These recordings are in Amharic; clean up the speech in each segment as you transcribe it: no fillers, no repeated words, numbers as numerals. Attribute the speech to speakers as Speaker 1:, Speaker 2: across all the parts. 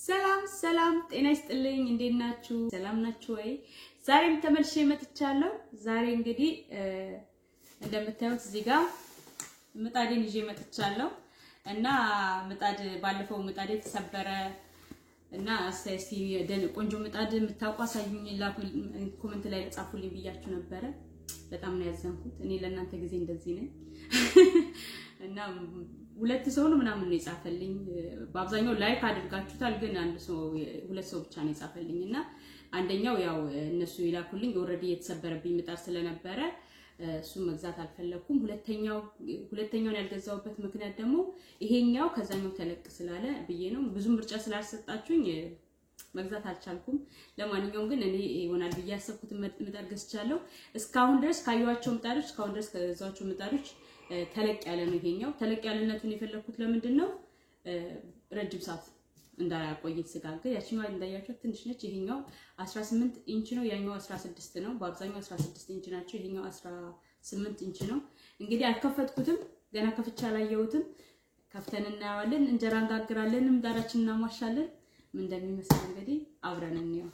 Speaker 1: ሰላም ጤና ይስጥልኝ እንዴት ናችሁ ሰላም ናችሁ ወይ ዛሬም ተመልሼ መጥቻለሁ ዛሬ እንግዲህ እንደምታዩት እዚህ ጋር ምጣዴን ይዤ መጥቻለሁ እና ምጣድ ባለፈው ምጣዴ ተሰበረ እና አስተያየት ደን ቆንጆ ምጣድ የምታቋሳዩኝ ኮሜንት ላይ ጻፉልኝ ብያችሁ ነበር በጣም ነው ያዘንኩት እኔ ለእናንተ ጊዜ እንደዚህ ነኝ እና ሁለት ሰው ነው ምናምን ነው የጻፈልኝ በአብዛኛው ላይክ አድርጋችሁታል ግን አንድ ሰው ሁለት ሰው ብቻ ነው የጻፈልኝና አንደኛው ያው እነሱ ይላኩልኝ ኦሬዲ የተሰበረብኝ ምጣድ ስለነበረ እሱ መግዛት አልፈለኩም ሁለተኛውን ያልገዛውበት ምክንያት ደግሞ ይሄኛው ከዛኛው ተለቅ ስላለ ብዬ ነው ብዙ ምርጫ ስላልሰጣችሁኝ መግዛት አልቻልኩም ለማንኛውም ግን እኔ ይሆናል ብዬ ያሰብኩት ምጣድ ገዝቻለሁ እስካሁን ድረስ ካዩዋቸው ምጣዶች እስካሁን ድረስ ከዛቸው ምጣዶች ተለቅ ያለ ነው ይሄኛው ተለቅ ያለነቱን የፈለኩት ለምንድን ነው ረጅም ሰዓት እንዳያቆይ ስጋገር ያቺኛው እንዳያችሁ ትንሽ ነች ይሄኛው 18 ኢንች ነው ያኛው 16 ነው በአብዛኛው 16 ኢንች ናቸው ይሄኛው 18 ኢንች ነው እንግዲህ አልከፈትኩትም ገና ከፍቻ ላየሁትም ከፍተን እናያለን እንጀራ እንጋግራለን ምጣዳችንን እናማሻለን ምን እንደሚመስል እንግዲህ አብረን እንየው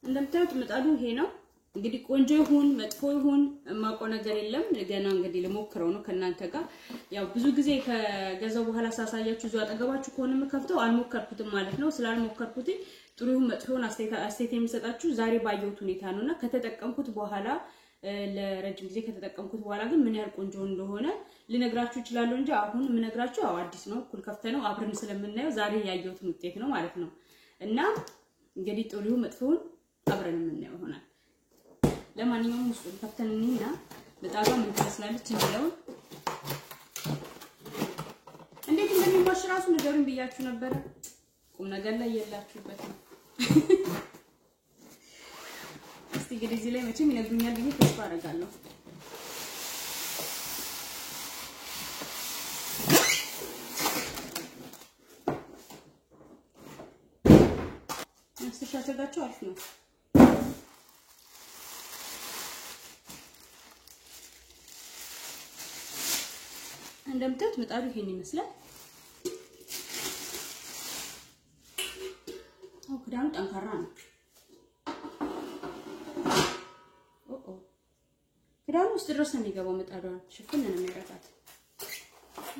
Speaker 1: እንደምታዩት ምጣዱ ይሄ ነው እንግዲህ ቆንጆ ይሁን መጥፎ ይሁን ማቆ ነገር የለም ገና እንግዲህ ለሞክረው ነው ከናንተ ጋር ያው ብዙ ጊዜ ከገዛው በኋላ ሳሳያችሁ ዙ አጠገባችሁ ከሆነ መከፍተው አልሞከርኩትም ማለት ነው ስላልሞከርኩት ጥሩ ይሁን መጥፎ ይሁን አስተያየት የሚሰጣችሁ ዛሬ ባየሁት ሁኔታ ነውና ከተጠቀምኩት በኋላ ለረጅም ጊዜ ከተጠቀምኩት በኋላ ግን ምን ያህል ቆንጆ እንደሆነ ልነግራችሁ ይችላል እንጂ አሁን ምን ነግራችሁ አው አዲስ ነው ኩል ከፍተነው አብረን ስለምናየው ዛሬ ያየሁት ውጤት ነው ማለት ነው እና እንግዲህ ጥሩ ይሁን መጥፎ ይሁን አብረን የምናየው ይሆናል ለማንኛውም እሱ ከፍተንኝና በጣም ምን ተስላለች እንደው እንዴት እንደሚማሽ ራሱ ነገሩን ብያችሁ ነበር ቁም ነገር ላይ ያላችሁበት ነው እስቲ እንግዲህ እዚህ ላይ መቼም ይነግሩኛል ብዬ ተስፋ አደርጋለሁ አስተሻሸጋችሁ አሪፍ ነው እንደምታዩት ምጣዱ ይሄን ይመስላል ክዳኑ ጠንካራ ነው ክዳኑ ውስጥ ድረስ ነው የሚገባው ምጣዱ ሽፍን ነው የሚያደርጋት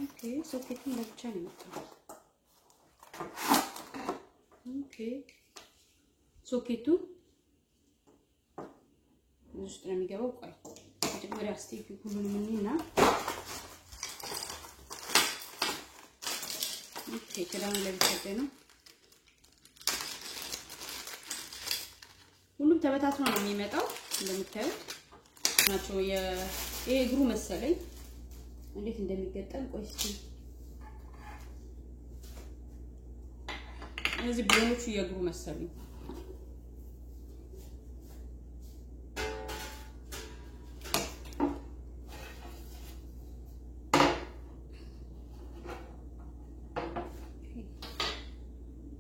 Speaker 1: ኦኬ ሶኬቱን ለብቻ ነው የምትለው ኦኬ ሶኬቱ ውስጥ ነው የሚገባው ቆይ መጀመሪያ ስቴፕ ሁሉንም እንይና ኦኬ ክዳኑ ለብቻ ነው ሁሉም ተበታትኖ ነው የሚመጣው እንደምታዩት ናቸው የእግሩ መሰለኝ እንዴት እንደሚገጠም ቆይ እስኪ እዚህ ብሎኖቹ የእግሩ መሰለኝ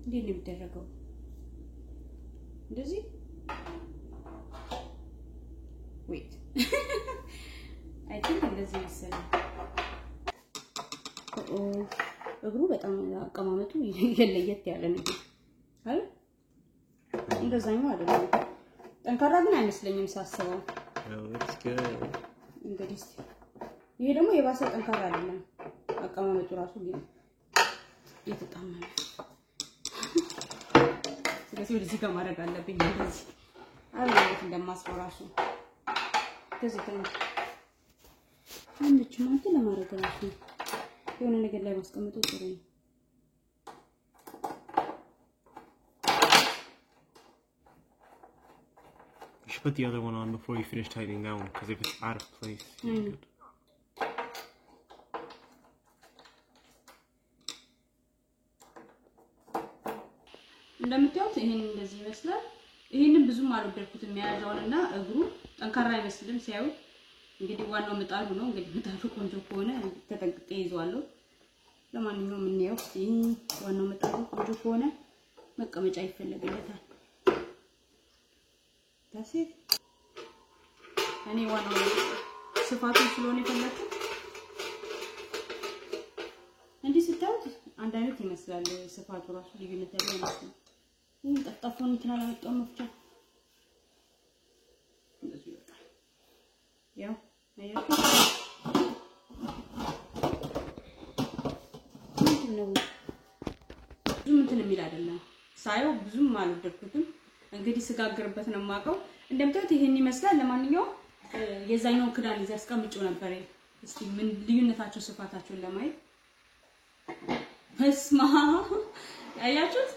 Speaker 1: እንዴት ነው የሚደረገው እንደዚህ wait I think እንደዚህ መሰለኝ እግሩ በጣም አቀማመጡ የለየት ያለ ነው አይደል እንደዛኛው አይደለም ጠንካራ ግን አይመስለኝም ሳስበው እንግዲህ ይሄ ደግሞ የባሰ ጠንካራ አይደለም አቀማመጡ ራሱ ግን የተጣመመ ስለዚህ ወደዚህ ጋር ማድረግ አለብኝ እንደዚህ አለበት እንደማስፈው ራሱ ከዚህ ተነስ አንቺ ማለት ለማድረግ ራሱ የሆነ ነገር ላይ ማስቀመጡ ጥሩ ነው
Speaker 2: You should put the other one on before you finish tightening that one because if it's out of place good.
Speaker 1: እንደምታዩት ይሄን እንደዚህ ይመስላል ይሄንን ብዙም አልወደድኩትም የሚያያዘውና እግሩ ጠንካራ አይመስልም ሲያዩ እንግዲህ ዋናው ምጣዱ ነው እንግዲህ ምጣዱ ቆንጆ ከሆነ ተጠንቅቄ ይዟለሁ ለማንኛውም እንየው ይሄ ዋናው ምጣዱ ቆንጆ ከሆነ መቀመጫ ይፈልግለታል ታሲር እኔ ዋናው ስፋቱን ስለሆነ የፈለኩት እንዲህ ስታዩት አንድ አይነት ይመስላል ስፋቱ ራሱ ልዩነት ያለው ይመስላል ጠፍጣፋውን እንትና ለመጣው መፍቻ እንደዚህ ይወጣል ያው አያችሁ ነው ብዙም እንትን የሚል አይደለም ሳይው ብዙም አልወደድኩትም እንግዲህ ስጋግርበት ነው የማውቀው እንደምታዩት ይሄን ይመስላል ለማንኛውም የዛኛው ክዳን እዚህ አስቀምጬው ነበር እስቲ ምን ልዩነታቸው ስፋታቸውን ለማየት በስማ አያችሁት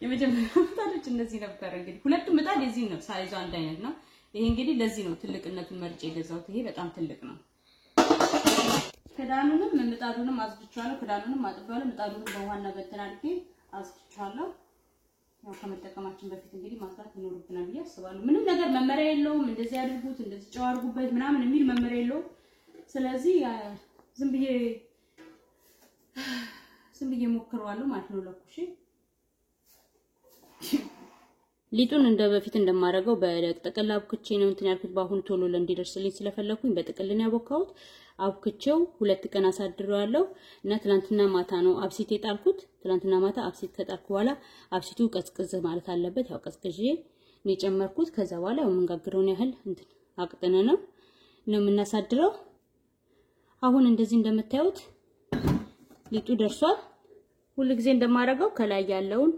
Speaker 1: የመጀመሪያው ምጣዶች እነዚህ ነበር እንግዲህ ሁለቱም ምጣድ የዚህ ነው ሳይዙ አንድ አይነት ነው ይሄ እንግዲህ ለዚህ ነው ትልቅነቱን መርጬ የገዛሁት ይሄ በጣም ትልቅ ነው ክዳኑንም ምጣዱንም አዝብቻለሁ ክዳኑንም አጥባለሁ ምጣዱንም በውሃና በእንትን አድርጌ አዝብቻለሁ ያው ከመጠቀማችን በፊት እንግዲህ ማጥራት ይኖርብናል ብዬ አስባለሁ ምንም ነገር መመሪያ የለውም እንደዚህ አድርጉት እንደዚህ ጨው አድርጉበት ምናምን የሚል መመሪያ የለውም ስለዚህ ዝም ብዬ ሞክረዋለሁ ማለት ነው ለኩሽ ሊጡን እንደ በፊት እንደማረገው በጥቅል አብክቼ ነው እንትን ያልኩት ባሁን ቶሎ ለእንዲደርስልኝ ስለፈለኩኝ በጥቅል ነው ያቦካሁት አብክቼው 2 ቀን አሳድረዋለሁ እና ትላንትና ማታ ነው አብሲት የጣልኩት ትላንትና ማታ አብሲት ከጣልኩ በኋላ አብሲቱ ቀዝቅዝ ማለት አለበት ያው ቀዝቅዤ ነው የጨመርኩት ከዛ በኋላ ያው መንጋግረውን ያህል እንትን አቅጥነ ነው የምናሳድረው አሁን እንደዚህ እንደምታዩት ሊጡ ደርሷል ሁሉ ጊዜ እንደማረገው ከላይ ያለውን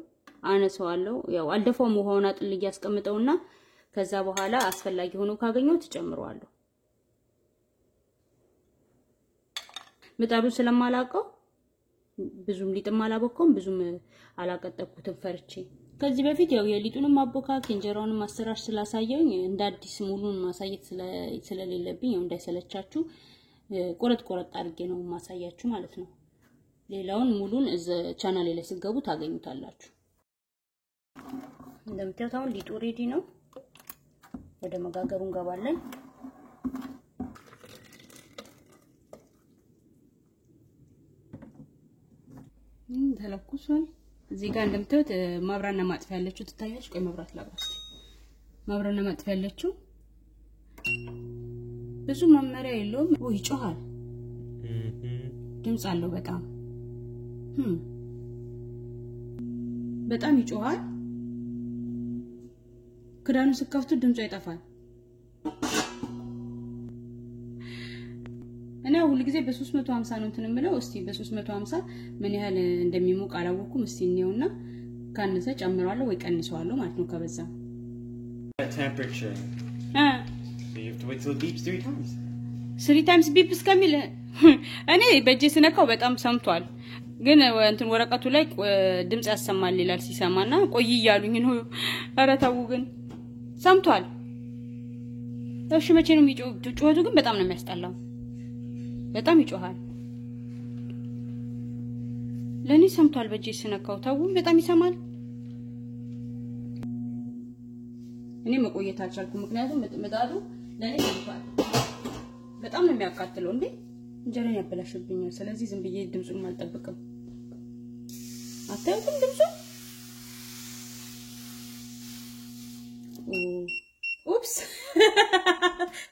Speaker 1: አነሳዋለሁ ያው አልደፋው ውሃውን አጥል ያስቀምጠውና ከዛ በኋላ አስፈላጊ ሆኖ ካገኘው ተጨምረዋለሁ ምጣዱ ስለማላቀው ብዙም ሊጥም አላቦካውም ብዙም አላቀጠብኩትም ፈርቼ ከዚህ በፊት ያው የሊጡንም ማቦካት እንጀራውንም ማሰራር ስላሳየኝ እንደ አዲስ ሙሉን ማሳየት ስለሌለብኝ ያው እንዳይሰለቻችሁ ቆረጥ አድርጌ ነው ማሳያችሁ ማለት ነው ሌላውን ሙሉን ቻናሌ ላይ ሲገቡ ታገኙታላችሁ እንደምታዩት አሁን ሊጡ ሬዲ ነው ወደ መጋገሩ እንገባለን ተለኩሷል እዚህ ጋር እንደምታዩት ማብራና ማጥፊያ ያለችው ትታያለች ቆይ መብራት ላብራስ ማብራና ማጥፊያ ያለችው ብዙ መመሪያ የለውም ወይ ይጮሃል ድምጽ አለው በጣም ይጮሃል ክዳኑ ስከፍቱ ድምጽ አይጠፋል እኔ ሁሉ ጊዜ በ350 ነው እንትን የምለው እስቲ በ350 ምን ያህል እንደሚሞቅ አላወኩም እስቲ እንየውና ካነሰ ጨምራለሁ ወይ ቀንሰዋለሁ ማለት ነው ከበዛ
Speaker 2: temperature so you have to wait till it beeps 3 times
Speaker 1: 3 times beeps ከሚል እኔ በእጄ ስነካው በጣም ሰምቷል ግን እንትን ወረቀቱ ላይ ድምጽ ያሰማል ይላል ሲሰማና ቆይ ይያሉኝ ነው ኧረ ተው ግን ሰምቷል እሺ መቼ ነው የሚጮህ ጮህቱ ግን በጣም ነው የሚያስጠላው በጣም ይጮሃል ለኔ ሰምቷል በእጄ ስነካው ተው በጣም ይሰማል እኔ መቆየት አልቻልኩም ምክንያቱም ምጣዱ ለኔ ሰምቷል በጣም ነው የሚያቃጥለው እንዴ እንጀራን ያበላሽብኛል ስለዚህ ዝም ብዬ ድምጹን ማልጠብቅም አታዩትም ድምጹ ኡፕስ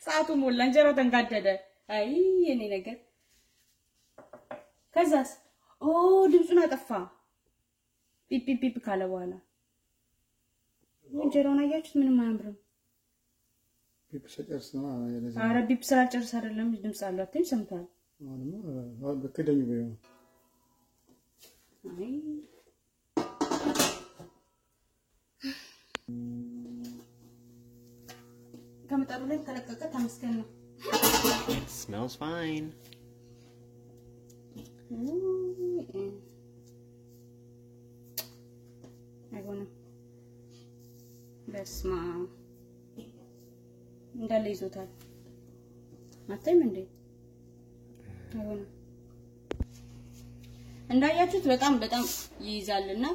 Speaker 1: ሰዓቱ ሞላ እንጀራው ተንጋደደ አይ የኔ ነገር ከዛስ ድምጹን አጠፋ ፒፒ ካለ በኋላ እንጀራውን አያችሁት ምንም አያምርም
Speaker 3: ፒፕ ሰጨርስ ነው ያለዚህ
Speaker 1: አረ ፒፕ ሰጨርስ አይደለም ድምጽ አለው አትም ሰምታል
Speaker 3: አሁን በከደኝ በየው
Speaker 1: አይ ከምጣዱ ላይ ተለቀቀ ተመስገን ነው
Speaker 2: it smells fine
Speaker 1: አይሆንም በስማ እንዳለ ይዞታል አታይም እንዴ አይሆንም እንዳያችሁት በጣም ይይዛልና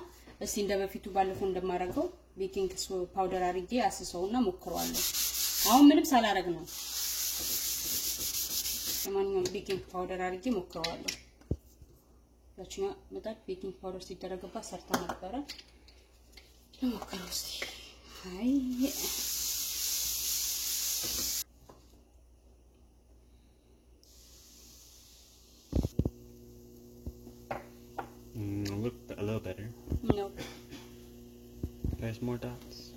Speaker 1: እስቲ እንደበፊቱ ባለፈው እንደማረገው ቤኪንግ ፓውደር አድርጌ አስሰውና ሞክረዋለሁ አሁን ምንም ሳላረግ ነው ለማንኛውም ቤኪንግ ፓውደር አድርጌ ሞክረዋለሁ ያቺኛ መጣት ቤኪንግ ፓውደር ሲደረግባት ሰርታ ነበረ ለሞክረው እስቲ አይ
Speaker 2: There's more dots.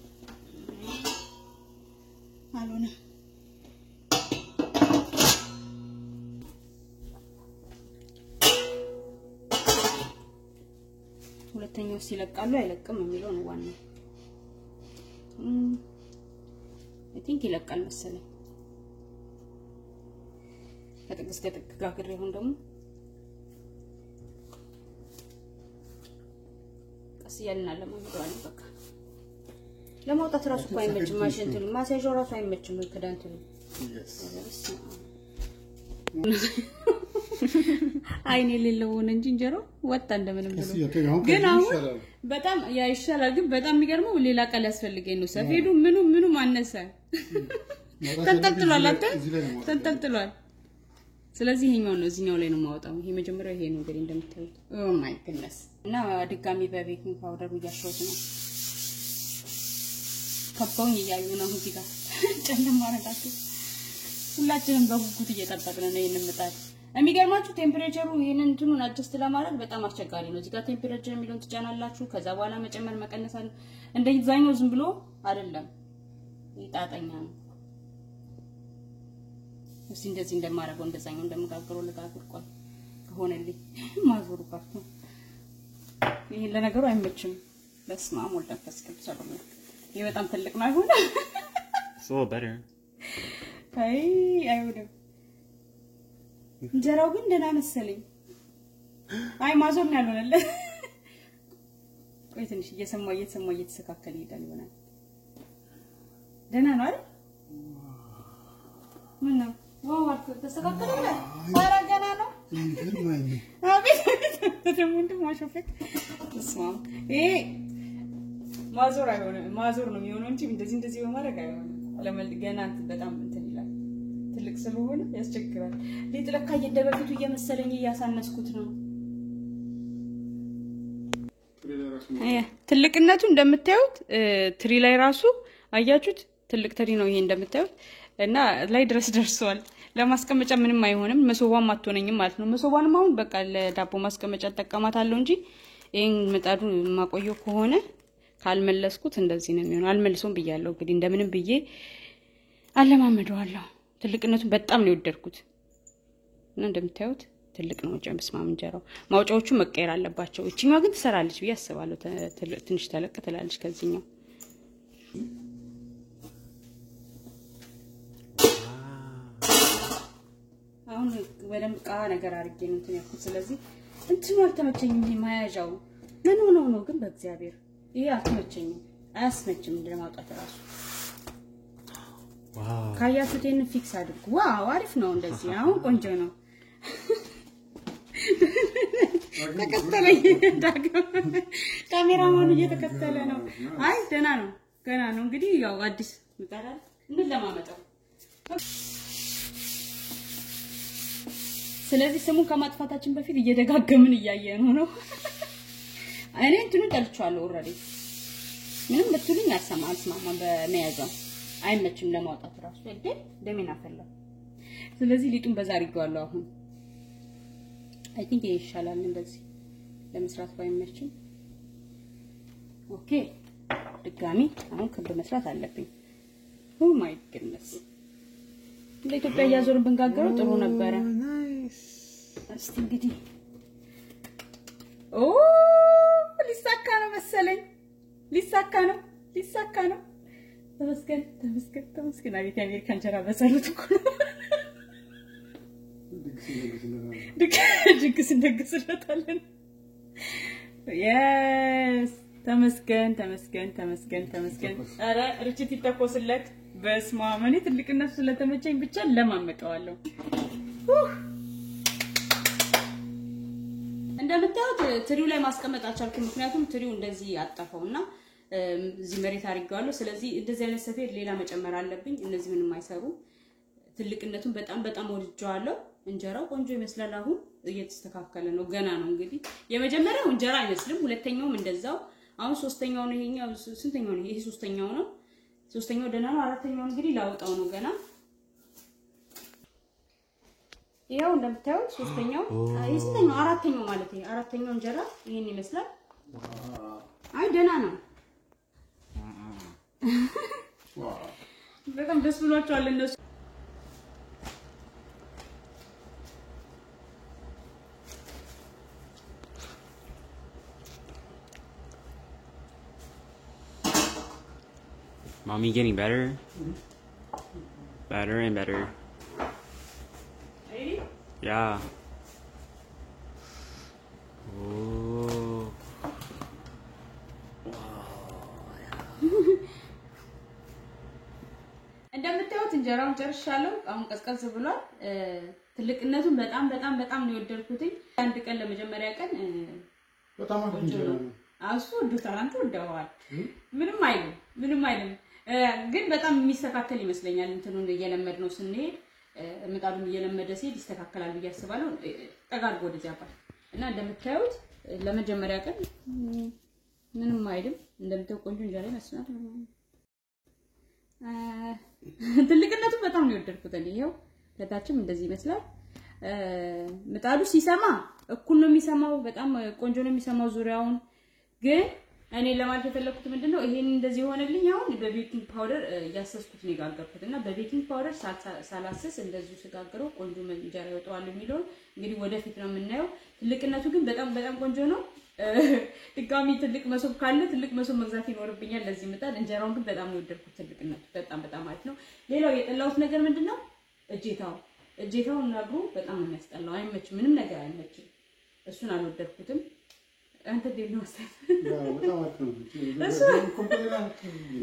Speaker 1: Alona. ሁለተኛው ሲለቃሉ አይለቅም የሚለው ነው ዋናው። I think ይለቃል መሰለኝ። ከጥቅስ ከጥቅ ጋር ይሁን ደግሞ ቀስ ያልና ለማውጣት በቃ ለማውጣት ራሱ እኮ አይመችም። ማሽንቱን ማሳያው ራሱ አይመችም ከዳንቱን። አይኔ ሌለው እንጂ እንጀራው ወጣ እንደምንም ብሎ ግን አሁን በጣም ያ ይሻላል። ግን በጣም የሚገርመው ሌላ ቃል ያስፈልገኝ ነው። ሰፌዱ ምኑ ማነሰ ተንጠልጥሏል። ተንጠልጥሏል። ስለዚህ ይሄኛው ነው እዚህኛው ላይ ነው ማውጣው። ይሄ መጀመሪያው ይሄ ነው እንግዲህ እንደምታዩት። ኦ ማይ ጉድነስ እና ድጋሚ በቤኪንግ ፓውደር እያሸሁት ነው። ከቦኝ እያዩ ነው እዚህ ጋር ጨለማ አረጋችሁ። ሁላችንም በጉጉት እየጠበቅን ነው ይሄንን ምጣድ። የሚገርማችሁ ቴምፕሬቸሩ ይሄንን እንትኑን አድጀስት ለማድረግ በጣም አስቸጋሪ ነው። እዚህ ጋር ቴምፕሬቸር የሚለውን ትጫናላችሁ። ከዛ በኋላ መጨመር መቀነስ አለ። እንደዛኛው ዝም ብሎ አይደለም ይጣጣኛ ነው። እዚህ እንደዚህ እንደማረገው እንደዛኛው እንደምጋግረው ልጋግር ቆይ ከሆነልኝ ማዞሩ ካርቱ ይሄ ለነገሩ አይመችም። በስመ አብ ወልድ መንፈስ ቅዱስ አለ። ይሄ በጣም ትልቅ ነው አይሆን?
Speaker 2: So better.
Speaker 1: አይወደም እንጀራው ግን ደህና መሰለኝ። አይ ማዞር ነው ያልሆነለ። ቆይ ትንሽ እየሰማው እየተሰካከለ ይሄዳል ይሆናል። ደህና ነው አይደል? ምን ነው ዋው አልኩ ተሰካከለ። ኧረ ገና ነው። አቤት ተደምንዱ ማሾፈክ ስማም ይሄ ማዞር አይሆንም። ማዞር ነው የሚሆነው እንጂ እንደዚህ በማድረግ አይሆንም። ለመልገና በጣም እንትን ይላል። ትልቅ ስለሆነ ያስቸግራል። ሊጥለካ እየደበፊቱ እየመሰለኝ እያሳነስኩት ነው። ትልቅነቱ እንደምታዩት ትሪ ላይ ራሱ አያችሁት? ትልቅ ትሪ ነው ይሄ እንደምታዩት እና ላይ ድረስ ደርሷል። ለማስቀመጫ ምንም አይሆንም። መሶባም አትሆነኝም ማለት ነው። መሶባንም አሁን በቃ ለዳቦ ማስቀመጫ ተጠቀማታለሁ እንጂ ይሄን ምጣዱ ማቆየው ከሆነ ካልመለስኩት እንደዚህ ነው የሚሆነው። አልመልሶም ብያለሁ እንግዲህ እንደምንም ብዬ አለማመደዋለሁ። ትልቅነቱን በጣም ነው የወደድኩት እና እንደምታዩት ትልቅ ነው። በስማም እንጀራው ማውጫዎቹ መቀየር አለባቸው። እቺኛው ግን ትሰራለች ብዬ አስባለሁ። ትንሽ ተለቅ ትላለች ከዚህኛው። አሁን ወደም ቃ ነገር አድርጌ ነው እንትን ያልኩት። ስለዚህ እንትኑ አልተመቸኝም። ይሄ ማያዣው ምን ሆኖ ነው ግን በእግዚአብሔር ይሄ አልተመቸኝም። አያስመችም እንደማውጣት ራሱ።
Speaker 2: ዋው
Speaker 1: ካያችሁት ይሄን ፊክስ አድርጉ። ዋው አሪፍ ነው እንደዚህ። አሁን ቆንጆ ነው። ተከተለኝ ዳግም ካሜራማኑ እየተከተለ ነው። አይ ደህና ነው ገና ነው እንግዲህ ያው አዲስ ምጣድ እንለማመጠው። ስለዚህ ስሙን ከማጥፋታችን በፊት እየደጋገምን እያየነው ነው። እኔ እንትኑ ጠልቻለሁ ኦሬዲ ምንም ብትሉኝ አልሰማማም። በመያዛው አይመችም ለማውጣት ራሱ አይደል ደሜና ፈላ። ስለዚህ ሊጡን በዛ አድርጌዋለሁ። አሁን አይ ቲንክ ይሻላል እንደዚህ ለመስራት ባይመችም። ኦኬ ድጋሚ አሁን ክብ መስራት አለብኝ። ኦ ማይ ጉድነስ ለኢትዮጵያ ያዞርን ብንጋገረው ጥሩ ነበረ። እስቲ እንግዲህ ኦ ሊሳካ ነው መሰለኝ። ሊሳካ ነው። ተመስገን። አቤት የአሜሪካ እንጀራ በሰሩት እኮ ነው። ድግስ እንደግስለታለን። yes ተመስገን። ኧረ ርችት ይተኮስለት። በስመ አብ እኔ ትልቅነቱ ስለተመቸኝ ብቻ ለማመጣዋለሁ። እንደምታዩት ትሪው ላይ ማስቀመጥ አልቻልኩም። ምክንያቱም ትሪው እንደዚህ አጣፈውና እዚህ መሬት አድርጌዋለሁ። ስለዚህ እንደዚህ አይነት ሰፌድ ሌላ መጨመር አለብኝ። እነዚህ ምንም አይሰሩ። ትልቅነቱን በጣም ወድጄዋለሁ። እንጀራው ቆንጆ ይመስላል። አሁን እየተስተካከለ ነው። ገና ነው እንግዲህ። የመጀመሪያው እንጀራ አይመስልም። ሁለተኛውም እንደዛው። አሁን ሶስተኛው ነው። ይሄኛው ስንተኛው ነው? ይሄ ሶስተኛው ነው። ሶስተኛው ደህና ነው። አራተኛው እንግዲህ ላውጣው ነው ገና። ይሄው እንደምታዩት ሶስተኛው ስንተኛው? አራተኛው ማለት ነው። አራተኛው እንጀራ ይሄን ይመስላል። አይ ደህና ነው። በጣም ደስ ብሏቸዋል እነሱ
Speaker 2: Mommy getting better? Better and better.
Speaker 1: Ready?
Speaker 2: Yeah. Oh.
Speaker 1: እንደምታዩት እንጀራውን ጨርሻለሁ። አሁን ቀዝቀዝ ብሏል። ትልቅነቱን በጣም በጣም በጣም ነው የወደድኩት። አንድ ቀን ለመጀመሪያ ቀን
Speaker 3: በጣም እንጀራ ነው
Speaker 1: አሱ ዱታራንቱ ወደዋል። ምንም አይልም ግን በጣም የሚስተካከል ይመስለኛል። እንትኑን እየለመድ ነው ስንሄድ ምጣዱን እየለመደ ሲሄድ ይስተካከላል ብዬ አስባለሁ። ጠጋርጎ ወደዚያ አባል እና እንደምታዩት ለመጀመሪያ ቀን ምንም አይልም። እንደምታዩ ቆንጆ እንጀራ ይመስላል። ትልቅነቱ በጣም ነው የወደድኩት። ይሄው ለታችም እንደዚህ ይመስላል። ምጣዱ ሲሰማ እኩል ነው የሚሰማው። በጣም ቆንጆ ነው የሚሰማው ዙሪያውን። ግን እኔ ለማለት የፈለኩት ምንድነው ይሄን እንደዚህ ሆነልኝ። አሁን በቤኪንግ ፓውደር ያሰስኩት ነው የጋገርኩትና በቤኪንግ ፓውደር ሳላስስ እንደዚሁ ስጋግረው ቆንጆ እንጀራ ይወጣዋል የሚለው እንግዲህ ወደፊት ነው የምናየው። ትልቅነቱ ግን በጣም በጣም ቆንጆ ነው። ድጋሚ ትልቅ መሶብ ካለ ትልቅ መሶብ መግዛት ይኖርብኛል ለዚህ ምጣድ። እንጀራውን ግን በጣም ነው የወደድኩት። ትልቅነቱ በጣም በጣም ማለት ነው። ሌላው የጠላሁት ነገር ምንድነው እጄታውን ነግሩ በጣም ነው የሚያስጠላው። አይመችም፣ ምንም ነገር አይመችም። እሱን አልወደድኩትም። አንተ ደህና ወሰደ
Speaker 3: በጣም አጥሩ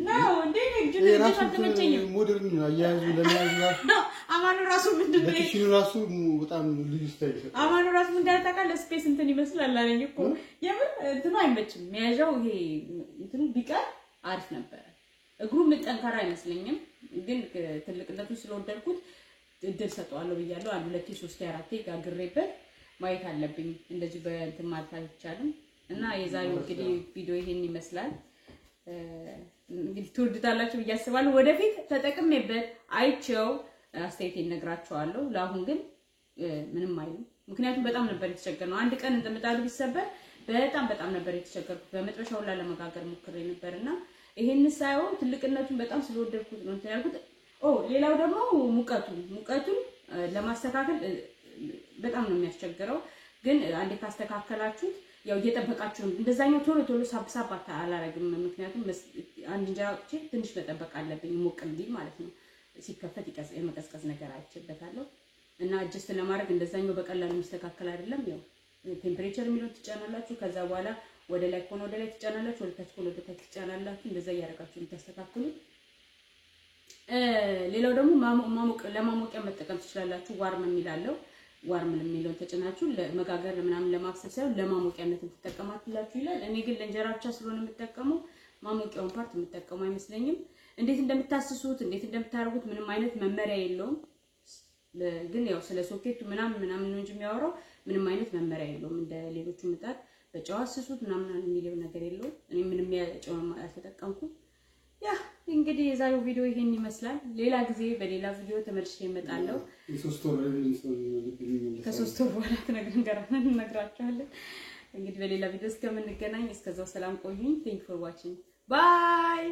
Speaker 1: ነው እንዴ እጄታ ተመቸኝ።
Speaker 3: ሞደርን አያያዙ ለማያዝ
Speaker 1: አማኑ ራሱ ምንድነው
Speaker 3: ለኪሽኑ ራሱ በጣም ልዩ ስታይል ይሰጣል።
Speaker 1: አማኑ ራሱ እንዳታቃለ ስፔስ እንትን ይመስላል አለኝ እኮ የምን እንትኑ አይመችም። መያዣው ይሄ እንትኑ ቢቀር አሪፍ ነበር። እግሩ ጠንካራ አይመስለኝም። ግን ትልቅነቱ ስለወደድኩት እድል ሰጠዋለሁ ብያለሁ። 1 2 3 4 ጋግሬበት ማየት አለብኝ። እንደዚህ በእንትን ማለት አይቻልም። እና የዛሬው እንግዲህ ቪዲዮ ይሄን ይመስላል። እንግዲህ ትወዱታላችሁ ብዬ አስባለሁ። ወደፊት ተጠቅሜበት አይቼው አስተያየቴን እነግራችኋለሁ። ለአሁን ግን ምንም አይልም። ምክንያቱም በጣም ነበር የተቸገርነው። አንድ ቀን እንደምጣዱ ቢሰበር በጣም ነበር የተቸገርኩት። በመጥበሻው ላይ ለመጋገር ሞክሬ ነበርና ይሄን ሳይሆን ትልቅነቱን በጣም ስለወደድኩት ነው እንትን ያልኩት። ሌላው ደግሞ ሙቀቱን ለማስተካከል በጣም ነው የሚያስቸግረው። ግን አንዴ ካስተካከላችሁት ያው እየጠበቃችሁ እንደዛኛው ቶሎ ሳብሳብ አላረግም። ምክንያቱም አንድ እንጀራ ትንሽ መጠበቅ አለብኝ ሞቅ እንዲል ማለት ነው። ሲከፈት የመቀዝቀዝ ነገር አይችልበታለሁ እና አጀስት ለማድረግ እንደዛኛው በቀላሉ የሚስተካከል አይደለም። ያው ቴምፕሬቸር የሚለው ትጫናላችሁ። ከዛ በኋላ ወደ ላይ ከሆነ ወደ ላይ ትጫናላችሁ፣ ወደ ታች ከሆነ ወደ ታች ትጫናላችሁ። እንደዛ ያረጋችሁ ተስተካክሉ። ሌላው ደግሞ ለማሞቂያ መጠቀም ትችላላችሁ። ዋርም የሚላለው ዋርም የሚለውን ተጭናችሁ ለመጋገር ምናምን ለማብሰል ሳይሆን ለማሞቂያነት ተጠቀማላችሁ ይላል። እኔ ግን ለእንጀራ ብቻ ስለሆነ የምጠቀመው ማሞቂያውን ፓርት የምጠቀመው አይመስለኝም። እንዴት እንደምታስሱት እንዴት እንደምታረጉት ምንም አይነት መመሪያ የለውም። ግን ያው ስለ ሶኬቱ ምናምን ነው እንጂ የሚያወራው ምንም አይነት መመሪያ የለውም። እንደ ሌሎቹ ምጣድ በጨው አስሱት ምናምን የሚለው ነገር የለውም። እኔ ምንም ያጨው አልተጠቀምኩም። ያ እንግዲህ የዛሬው ቪዲዮ ይሄን ይመስላል። ሌላ ጊዜ በሌላ ቪዲዮ ተመልሼ እመጣለሁ። ከሶስት ወር በኋላ እነግራችኋለሁ። እንግዲህ በሌላ ቪዲዮ እስከምንገናኝ እስከዛው ሰላም ቆዩኝ። ቴንክ ፎር ዋቺንግ ባይ